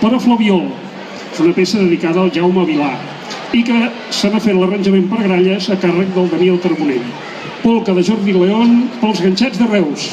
per a Flabiol. És una peça dedicada al Jaume Vilà i que se n'ha fet l'arranjament per gralles a càrrec del Daniel Carbonell. Polca de Jordi León pels ganxets de Reus.